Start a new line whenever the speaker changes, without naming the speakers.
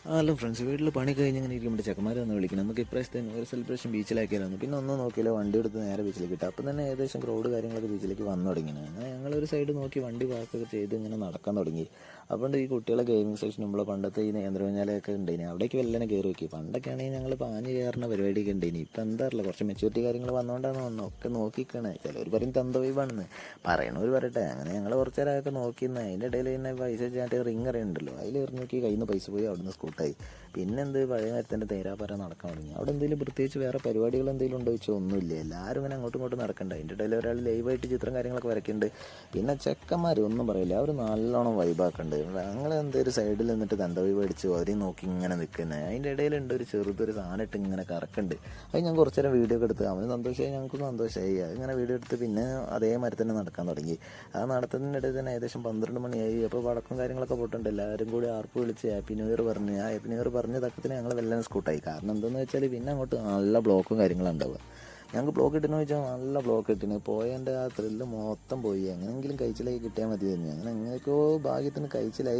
Hello friends, വീട്ടിൽ പണി കഴിഞ്ഞ് ഇങ്ങനെ ഇരിക്കുമ്പോൾ ചെക്കന്മാർ വന്ന് വിളിക്കണം. നമുക്ക് ഇപ്രാവശ്യത്തെ ന്യൂ ഇയർ സെലിബ്രേഷൻ ബീച്ചിലാക്കിയായിരുന്നു. പിന്നെ ഒന്നും നോക്കിയില്ല, വണ്ടി എടുത്ത് നേരെ ബീച്ചിലേക്ക് ഇട്ടു. അപ്പം തന്നെ ഏകദേശം ക്രൗഡ് കാര്യങ്ങളൊക്കെ ബീച്ചിലേക്ക് വന്നു തുടങ്ങിയാണ്. അങ്ങനെ ഞങ്ങളൊരു സൈഡ് നോക്കി വണ്ടി പാർക്കൊക്കെ ചെയ്ത് ഇങ്ങനെ നടക്കാൻ തുടങ്ങി. അപ്പോൾ ഈ കുട്ടികളെ ഗെയിമിംഗ് സെക്ഷൻ നമ്മളെ പണ്ടത്തെ ഈ നേന്ത്രമഞ്ഞാലൊക്കെ ഉണ്ടായിന്, അവിടേക്ക് വെല്ലനെ കയറി നോക്കി. പണ്ടൊക്കെ ആണെങ്കിൽ ഞങ്ങൾ പാഞ്ഞ് കയറുന്ന പരിപാടിയൊക്കെ ഉണ്ടായിന്. ഇപ്പം എന്താ അറിയില്ല, കുറച്ച് മെച്ചൂരിറ്റി കാര്യങ്ങൾ വന്നുകൊണ്ടാണ് വന്നു ഒക്കെ നോക്കിക്കണേ. ചിലവർ പറയും തന്ത വൈബാണെന്ന്, പറയണവർ പറയട്ടെ. അങ്ങനെ ഞങ്ങൾ കുറച്ച് നേരമൊക്കെ നോക്കിയിരുന്നു. അതിൻ്റെ ഇടയിൽ പിന്നെ പൈസ വെച്ചാൽ റിങ് അറിയുന്നുണ്ടല്ലോ, അതിൽ എറിഞ്ഞ് നോക്കി കയ്യിൽ നിന്ന് പൈസ പോയി, അവിടുന്ന് സ്കൂട്ടായി. പിന്നെന്ത് പഴയ നേരത്തിൻ്റെ തേരാപ്പാര നടക്കാൻ തുടങ്ങി. അവിടെ എന്തെങ്കിലും പ്രത്യേകിച്ച് വേറെ പരിപാടികൾ എന്തെങ്കിലും ഉണ്ടോ ചോദിച്ചാൽ ഒന്നുമില്ല. എല്ലാവരും ഇങ്ങനെ അങ്ങോട്ടും ഇങ്ങോട്ടും നടക്കണ്ട. അതിൻ്റെ ഇടയിൽ ഒരാൾ ലൈവായിട്ട് ചിത്രം കാര്യങ്ങളൊക്കെ വരയ്ക്കുന്നുണ്ട്. പിന്നെ ചെക്കന്മാർ ഒന്നും പറയില്ല, അവർ നല്ലോണം വൈബാക്കുന്നുണ്ട്. ഞങ്ങൾ എന്തൊരു സൈഡിൽ നിന്നിട്ട് തന്ത വൈബ് അടിച്ചു അവരെയും നോക്കി ഇങ്ങനെ നിൽക്കുന്നത്. അതിൻ്റെ ഇടയിലുണ്ട് ഒരു ചെറുതൊരു സാധനം ഇട്ട് ഇങ്ങനെ കറക്കുന്നുണ്ട്. അത് ഞാൻ കുറച്ച് നേരം വീഡിയോ ഒക്കെ എടുത്ത് അവന് സന്തോഷമായി, ഞങ്ങൾക്ക് സന്തോഷമായി. അതിങ്ങനെ വീഡിയോ എടുത്ത് പിന്നെ അതേ മരത്തിൽ തന്നെ നടക്കാൻ തുടങ്ങി. ആ നടത്തുന്നതിനിടയിൽ തന്നെ ഏകദേശം 12 മണിയായി. അപ്പോൾ വടക്കും കാര്യങ്ങളൊക്കെ പോയിട്ടുണ്ട്. എല്ലാവരും കൂടി ആർപ്പ് വിളിച്ച് ഹാപ്പി ന്യൂ ഇയർ പറഞ്ഞ് ആ ഹാപ്പി ന്യൂ ഇയർ പറഞ്ഞ തക്കത്തിന് ഞങ്ങൾ വെല്ലം സ്കൂട്ടായി. കാരണം എന്താണെന്ന് വെച്ചാൽ പിന്നെ അങ്ങോട്ട് നല്ല ബ്ലോക്കും കാര്യങ്ങളും ഉണ്ടാവുക. ഞങ്ങൾക്ക് ബ്ലോക്ക് കിട്ടുന്ന വെച്ചാൽ നല്ല ബ്ലോക്ക് കിട്ടുന്നു. പോയതിൻ്റെ ആ ത്രില്ല് മൊത്തം പോയി. എങ്ങനെയെങ്കിലും കഴിച്ചിലായി കിട്ടിയാൽ മതി തന്നെ. അങ്ങനെ എങ്ങനെയൊക്കെയോ ഭാഗ്യത്തിന് കഴിച്ചിലായി.